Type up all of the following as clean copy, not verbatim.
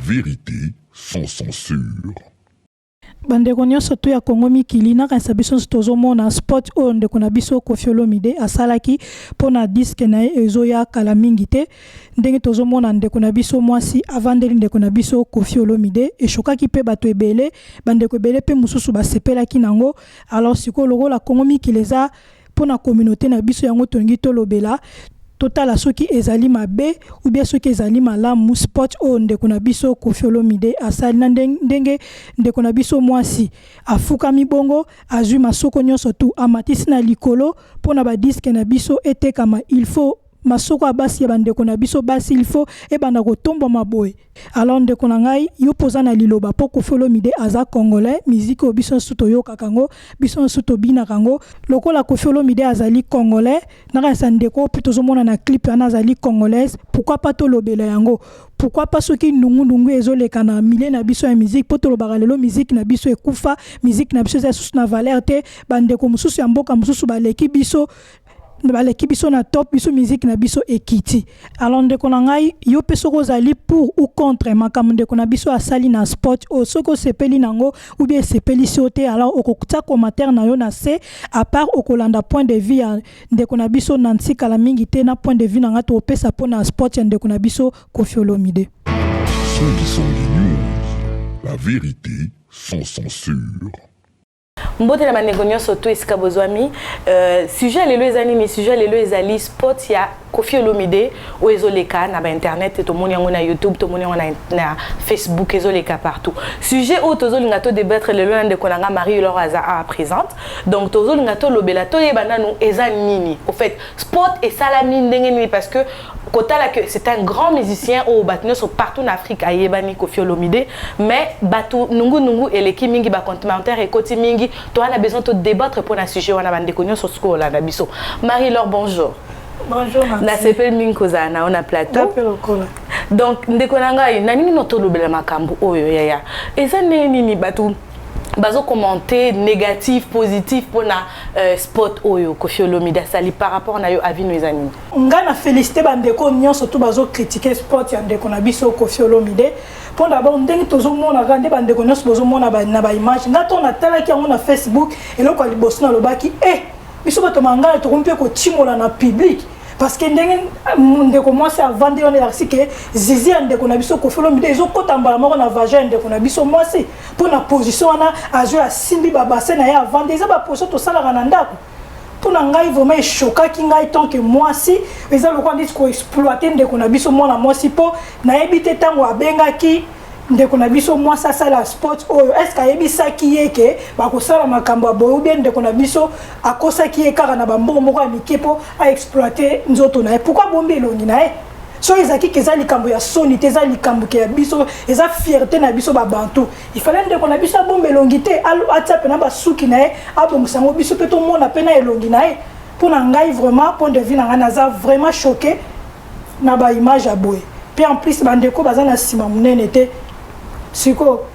vérité sans censure. Bandeko nyonso to ya Kongo mikili na kanisa biso tozomona spot oyo ndeko na biso Koffi Olomide asalaki pona disque na ye ezoya kala mingi te ndenge tozomona ndeko na biso mwasi avandeli ndeko na biso Koffi Olomide eshokaki pe bato ebele bandeko ebele pe mususu basepelaki nango. Alors siko lokola Kongo mikili eza pona communauté na biso yango tongi tolobela total soki ezali mabe ou bien soki ezali malamu spot o ndeko na biso Koffi Olomide asali na ndenge ndeko na biso mwasi afukami bongo azwi masoko nyonso tu amatisi na likolo pona ba disque na biso etekama il faut masoko abasi ya bandeko na biso basi il faut ebanda kotomba maboye. Alors ndeko na ngai yo poza na liloba po Koffi Olomide aza congolais musique o biso suto yo kakango biso suto bina kango lokola Koffi Olomide azali congolais na kanisa ndeko pe tozomona na clip ana azali congolaise pourquoi pas to lobela yango pourquoi pas soki ndungu ezoleka na milieu na biso ya musique po to lobaka lelo musique na biso ekufa musique na biso eza susu na valeur te bandeko mususu ya mboka mususu baleki biso na top biso musique na biso ekiti. Alors ndeko na ngai yo pe soko zali pour ou contre makambo ndeko na biso asali na sport o soko sepeli nango ou bien sepeli sote alors okokuta commentaire na yo na se à part okolanda point de vue ya ndeko na biso nanti kala mingi te na point de vue na nga to pesa po na sport ya ndeko na biso Koffi Olomide. La vérité sans censure. Mbote na maneko nyonso to esika bozwami sujet lelo ezali ni sujet lelo ezali spot ya Koffi Olomide o ezoleka na ba internet to moni yango na YouTube to moni yango na Facebook ezoleka partout sujet o tozolinga to débattre lelo na ndeko nanga Marie-Laure Aza présente donc tozolinga to lobela to yebana no eza nini au fait spot et salami ndenge nini parce que kotala que c'est un grand musicien au batno so partout en Afrique a yebani Koffi Olomide mais batu nungu eleki mingi ba commentaire et koti mingi to on a besoin de débattre pour un sujet wana bandeko nyonso sko la na biso. Marie-Laure bonjour. Bonjour merci. Na sepel minkoza na on a plateau. Donc ndeko nanga na nini no to lobela makambo oyo yaya eza nini batu bazo commenter négatif positif pour na spot oyo Koffi Olomide sali par rapport na yo avis no ezani nga na féliciter bandeko nyonso to bazo critiquer spot ya ndeko na biso Koffi Olomide pour d'abord ndenge tozomona gande bandeko nyonso bozomona na ba image nga to na talaki yango na Facebook eloko liboso na lobaki biso bato mangala to kompe ko timola na public parce que ndeko mwasi avandi on est que zizi ndeko na biso Koffi Olomide ezokota mbala moko na vagin ndeko na biso mwasi pour na position wana azo asimbi babase na ya avandi eza ba position to sala na ndako pour na ngai vraiment choquaki ngai tant que mwasi eza lokwa ndisi ko exploiter ndeko na biso mwana mwasi po na yebite tango abengaki ndeko na biso mwasi asala sport oyo est-ce que ayebisaki ye ke bakosala makambo ya boye ou bien ndeko na biso akosaki ye kaka na bambongo moko ya mike po aexploiter nzoto na ye pourquoi bombi elongi na ye so ezaki ke eza likambo ya soni te eza likambo ke ya biso eza fierté na biso babantu il fallait ndeko na biso abomba elongi te atia pena basuki na ye abongisa yango biso mpe tomona pena elongi na ye mpo na ngai vraiment point de vue na ngai naza vraiment choqué na baimage ya boye mpe en plus bandeko baza na nsima monene te siko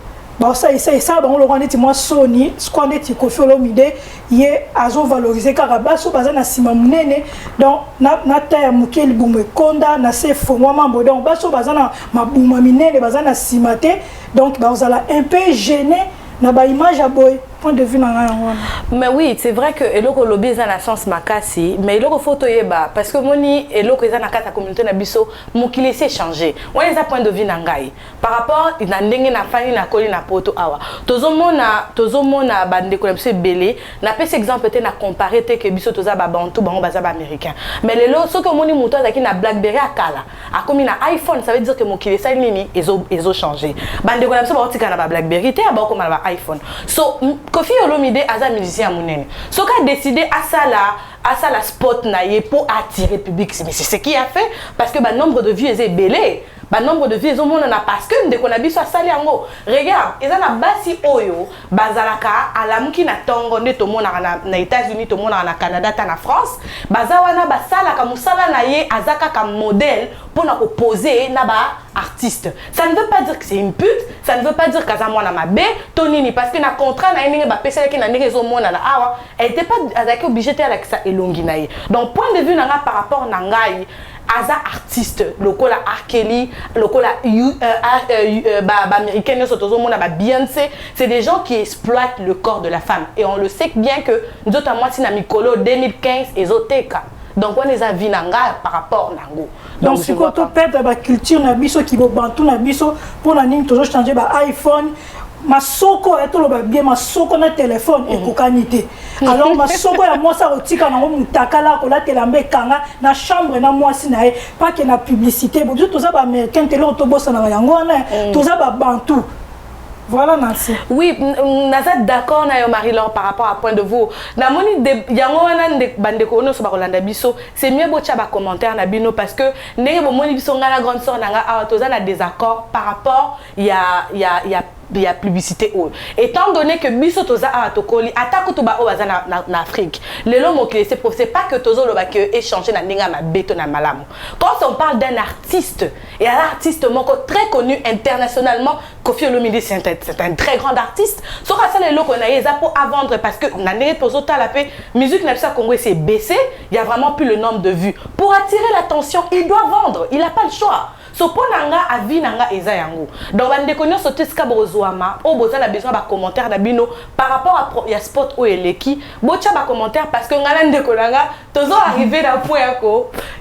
ça bango lokwa ndeti mwa soni sikwa ndeti Koffi Olomide ye azovalorize kaka baso baza na nsima monene donc na ta ya moke libumu ekonda na se fongwa mambo donc baso baza na mabuma minene baza na nsima te donc bazala un peu gêné na baimage ya boye point de vue na ngai yango wana. Mais oui c'est vrai que eloko lobi eza na sens makasi mais eloko photo yeba parce que moni eloko eza na kata communauté na biso mokili s'est changé wana eza point de vue na ngai par rapport na ndenge na fani na koli na poto awa tozomona bandeko na biso ebele na pesa exemple te na comparer te ke biso toza ba bantu bango baza ba américain mais lelo soki omoni moto azaki na BlackBerry akala akomi na iPhone ça veut dire que mokili esali nini ezo changé bandeko na biso baotika na ba BlackBerry te abakoma na ba iPhone so Koffi Olomide aza musicien monene soki a décidé asala spot na ye pour attirer public mais c'est ce qu'il a fait parce que nombre de vues est belé nombre de vues au monde na parce que ndeko na biso asali yango regarde eza na basi oyo bazalaka alamuki na tongo nde tomona na États-Unis tomona na Canada ta na France baza wana basalaka musala na ye azaka comme modèle pour na poser na ba artiste ça ne veut pas dire que c'est une pute ça ne veut pas dire qu'aza mwana mabe tonini parce que na contrat na ndenge ba pesa ki na ndenge zo mona na awa elle était pas azaki obligée de la ça elongi na ye donc point de vue na nga par rapport na ngai aza artiste lokola R. Kelly lokola américaine sotozomona ba Beyoncé, c'est des gens qui exploitent le corps de la femme et on le sait bien que nous autres moi si na mikolo 2015 ezoteka. Donc on les a vu nanga par rapport nango. Donc si quand on perd la culture na biso qui bo bantu na biso pour na nini toujours changer ba iPhone masoko et tout le bien masoko na téléphone et kokanité. Alors masoko ya moi ça otika na mutakala ko la telambe kanga na chambre na moi si na pas que na publicité bo tout ça ba américain télé autoboss na yango na tout ça ba bantu. Voilà Nancy. Oui, nous sommes d'accord na yo Marie-Laure par rapport à point de vue. Na moni de yango wana bande ko no so ba Rolanda biso, c'est mieux bocha ba commentaire na bino parce que ndenge bo moni biso ngala grande sœur nanga a toza na désaccord par rapport il y a publicité ou étant donné que biso toza a tokoli atako to ba o baza na Afrique. Le lomo que c'est pas que tozo lo ba que échanger na ndinga ma beto na malamu. Quand on parle d'un artiste et un artiste moko très connu internationalement, Koffi Olomide c'est un très grand artiste. Sauf que ça les locaux na yeza pour à vendre parce que na ndenge tozo ta la paix musique na Congo c'est baissé, il y a vraiment plus le nombre de vues. Pour attirer l'attention, il doit vendre, il a pas le choix. So pour nanga avi nanga eza yango. Donc bande konyo soteska bozwama o boza la besoin ba commentaire na bino par rapport à ya spot o eleki bocha ba commentaire parce que ngana ndeko nanga tozo arriver na point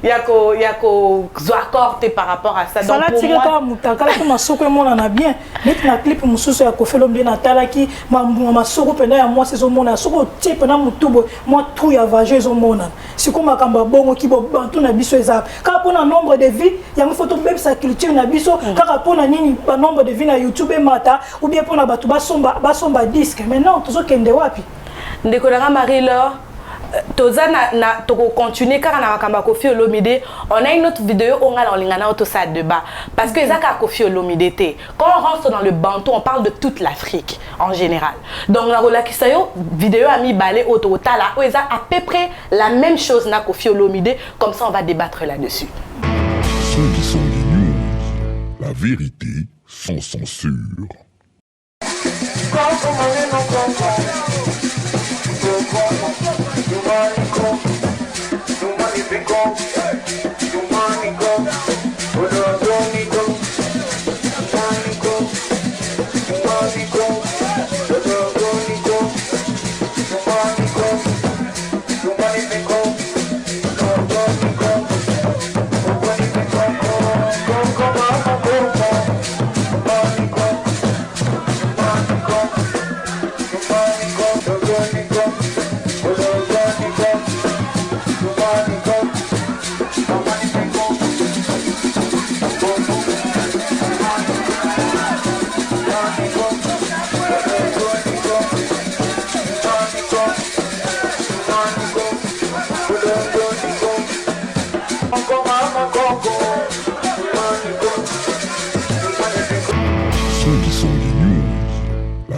yako zo accordé par rapport à ça. Donc pour moi mutaka la masoko mona na bien net na clip mususu ya Koffi Olomide na talaki masoko pena ya moi saison mona soko tie pena mutubo moi tout ya vaje zo mona siko makamba bongo ki bo bantu na biso eza ka pona nombre de vies ya photo sa culture na biso kaka pona nini ba nombre de vues na YouTube mata ou bien pona batu basomba disque mais non tozo kende wapi ndeko na Marie-Laure toza na toko continuer car na makamba Koffi Olomide on a une autre vidéo on a lingana auto ça débat parce que ezaka Koffi Olomide té quand on rentre dans le bantou on parle de toute l'Afrique en général donc la relakisa yo vidéo a mis balé auto tala o eza à peu près la même chose na Koffi Olomide comme ça on va débattre là-dessus. La vérité sans censure.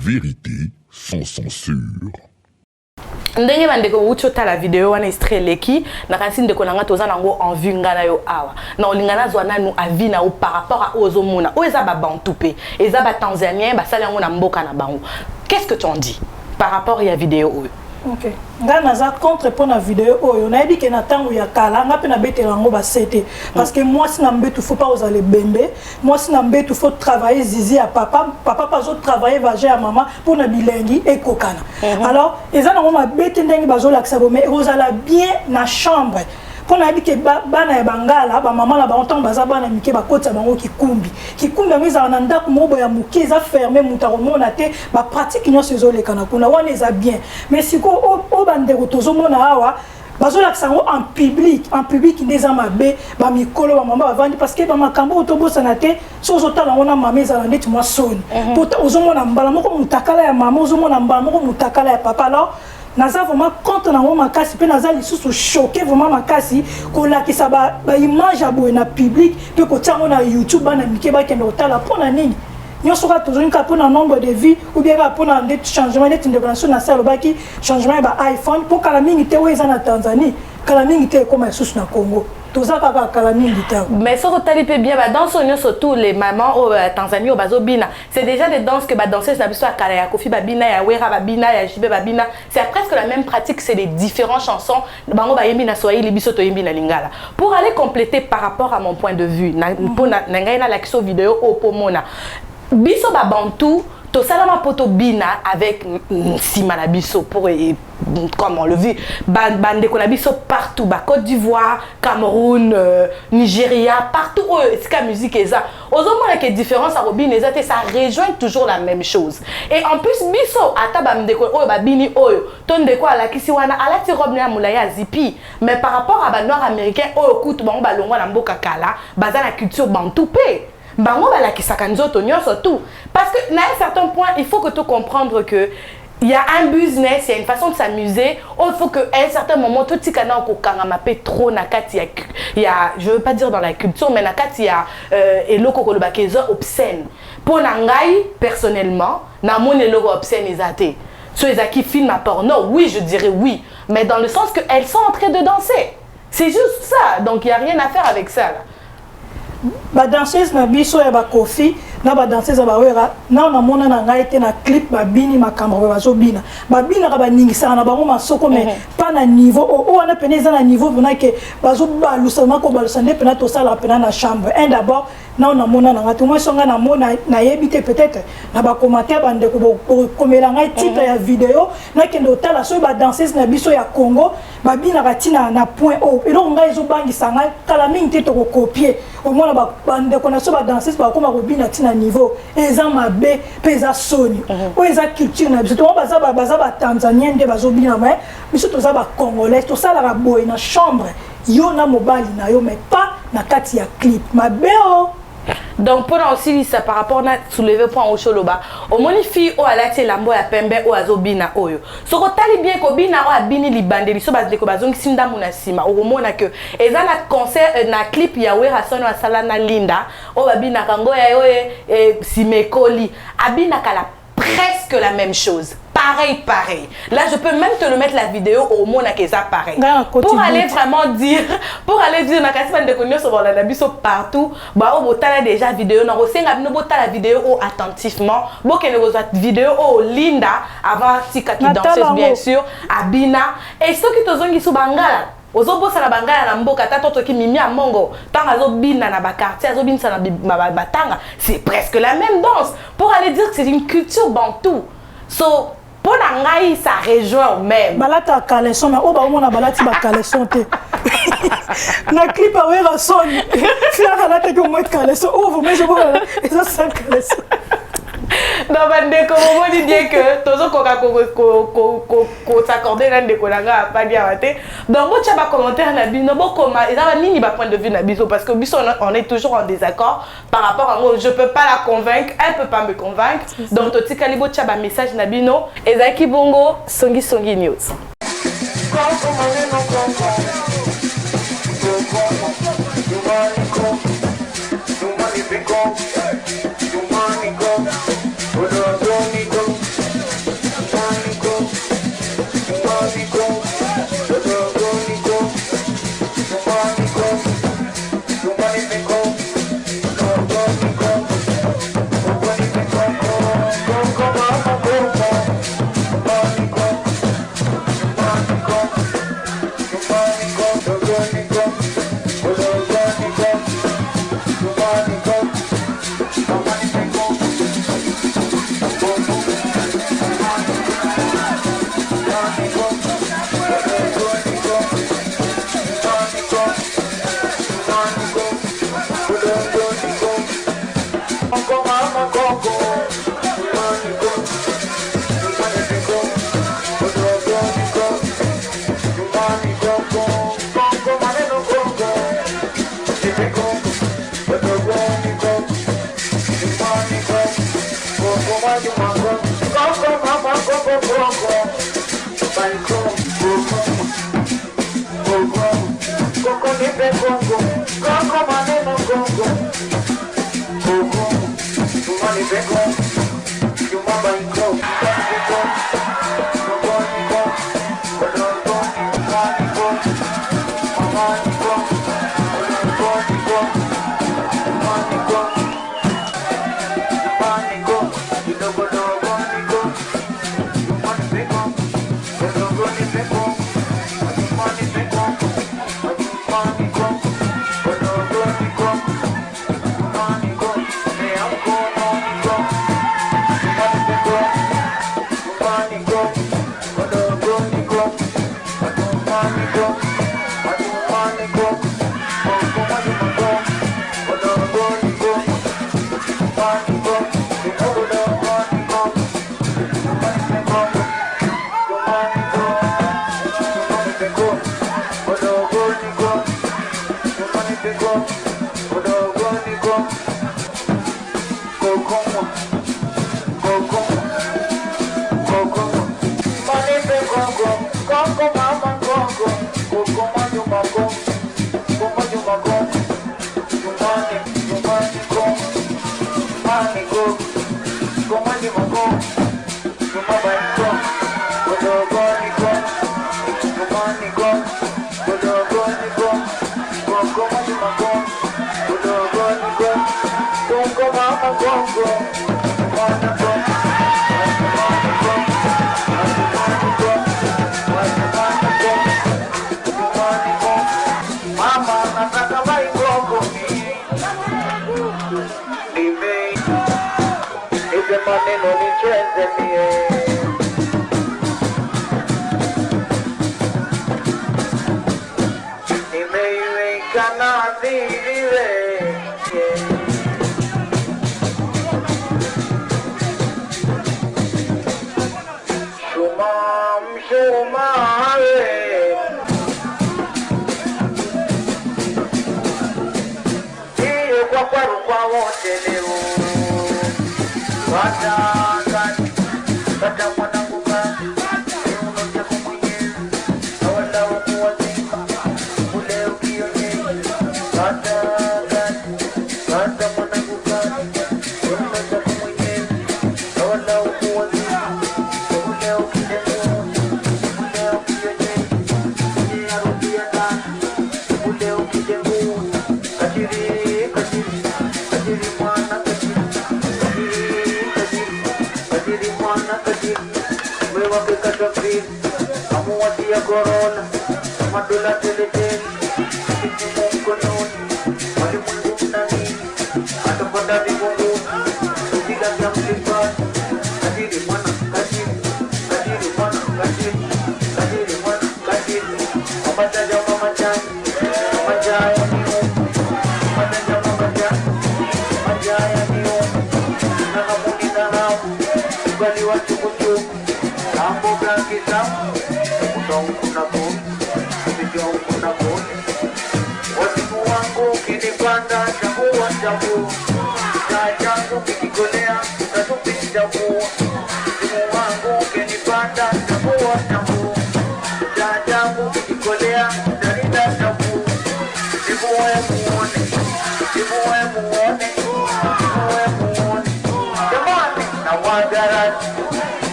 Vérité sans censure. Ndenge bandeko ucho la vidéo wana extrait leki na kansi ndeko nanga toza nango en vue ngana yo awa na olingana zwana nu avi na o par rapport à ozomona o eza ba bantu pe eza ba tanzanien ba sala yango na mboka na bango. Qu'est-ce que tu en dis par rapport à la vidéo oyo? OK. Nga naza contre pour la vidéo oyo na yebi ke na tango ya kala nga pe na betela ngo ba sete parce que moi si na mbetu faut pas oser bembe moi si na mbetu faut travailler zizi à papa pas zo travailler va à maman pour na bilengi et kokana. Alors eza na ngo ma bete ndenge bazo lakisa bo mais ozala bien na chambre pour na yebi ke bana ya bangala ba maman la ba ontan baza bana mike ba kota bango kikumbi amiza na ndako mobo ya muke eza fermé mutaro mona te ba pratique nyonso ezolekana kuna wana eza bien mais siko o bandeko tozomona awa bazola kisango en public ndeza mabe ba mikolo ba mama bavandi parce que ba makambo otobosa te sozo tala ngona mama ezala ndeti mwa soni pota ozomona mbala moko mutakala ya mama ozomona mbala moko mutakala ya papa alors naza vraiment contre na ngoma makasi pe naza lisusu choqué vraiment makasi ko lakisa ba image abo na public pe ko tsango na YouTube bana mike ba kende otala pona nini nyonso ka tozoni ka pona nombre de vie ou bien ka pona des changements net indépendance na sala baki changement ba iPhone pour kala mingi te weza na Tanzanie kala mingi te comme lisusu na Congo toza kaka kala mingi ta. Mais ce que tu as bien, danse surtout les mamans au Tanzanie, au Bazobina, c'est déjà des danses que danser na biso akala ya Kofi Babina, ya Wera Babina, ya Jibe Babina, c'est presque la même pratique, c'est les différentes chansons. Bango ba yembi na Swahili, biso to yembi na Lingala. Pour aller compléter par rapport à mon point de vue, na ngai na l'action vidéo au pomona. Biso ba bantu to salama poto bina avec Sima biso pour comme on le vit bande qu'on a biso partout ba Côte d'Ivoire, Cameroun, Nigeria, partout où c'est la musique est ça. Aux hommes il y a différence à Robin et ça rejoint toujours la même chose. Et en plus biso ata bande ko o ba bini oyo ton de quoi la kisi wana ala ti robe na mulaya zipi mais par rapport à ba noir américain oyo kutu bango ba longwa na mboka kala baza la culture bantou pe. Bango ba la kisaka nzoto nyonso tout parce que à un certain point il faut que tu comprendre que il y a un business, il y a une façon de s'amuser. Il faut qu'à un certain moment, tout ce qu'on a mappé trop, il y a, je veux pas dire dans la culture, mais il y a et le obscène. Pour Nangai, personnellement, na mon logo obscène ils athées. Ceux qui filment à porno, oui, je dirais oui, mais dans le sens qu'elles sont en train de danser. C'est juste ça, donc il n'y a rien à faire avec ça là. Ba danseuse na biso ya ba Kofi na ba danseuse ba Wera na mona na ngai te na clip ba bini makambo ba zo bina ba bina ka ba ningisa na bango masoko mais pas na niveau o wana peneza na niveau bona ke ba zo ba lusana ko ba lusande pena to sala pena na chambre un d'abord na mona na ngatu moi songa na mona na yebite peut-être na ba commentaire bande ko komela ngai titre ya vidéo na kendo tala so ba danseuse na biso ya Congo ba bina ka tina na point o et donc ngai zo bangisa ngai kala mingi te to ko copier au moins ba bande ko na so ba danseuse ba ko ma ko bina tina niveau eza mabe pesa soni o eza culture na biso to baza ba tanzanien de bazo bina mais biso to za ba congolais to sala ba boy na chambre yo na mobali na yo mais pas na kati ya clip mabe o. Donc pour aussi ça par rapport à soulever point au choloba au moni fille o alati lambo ya pembe o azobina oyo so ko tali bien ko bina o abini libandeli so bazde ko bazongi sinda muna sima o mona que eza na concert na clip ya Wera sono asala na Linda o babina kango ya yo simekoli abina kala presque la même chose. Pareil. Là, je peux même te le mettre la vidéo au monde à ça pareil. Pour aller vraiment dire, na kasi bande konyo so la biso partout, ba o botala déjà vidéo na rosenga bino botala vidéo attentivement. Bo ke ne bozat vidéo o Linda avant tika qui danseuse bien sûr, abina et ceux qui tozongi sou bangala. Ozobosa na bangala na mboka tata to ki mimi a mongo tanga zo bina na ba quartier zo binsa na batanga, c'est presque la même danse. Pour aller dire que c'est une culture bantou. So pour Nangai, ça rejoint au même. Balata caleçon, mais au bas on a balati ba caleçon te. Na clip à Wera son. Fia balata que moi caleçon. Oh vous mais je vois et ça c'est caleçon. Non bande comme on dit bien que tozo ko s'accorder nan de kolanga pas dire até. Donc moi tu as commentaire na bino bo comment et ça va nini ba point de vue na biso parce que biso on est toujours en désaccord par rapport à moi je peux pas la convaincre, elle peut pas me convaincre. Donc to tika libo tu as message na bino ezaki bongo songi news.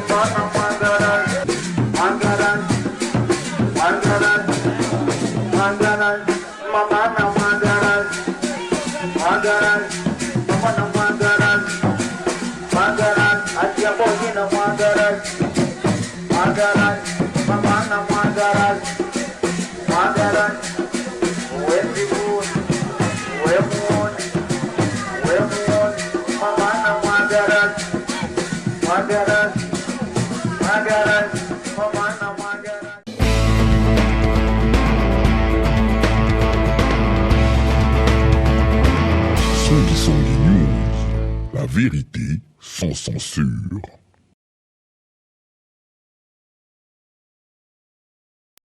Mama, vérité sans censure.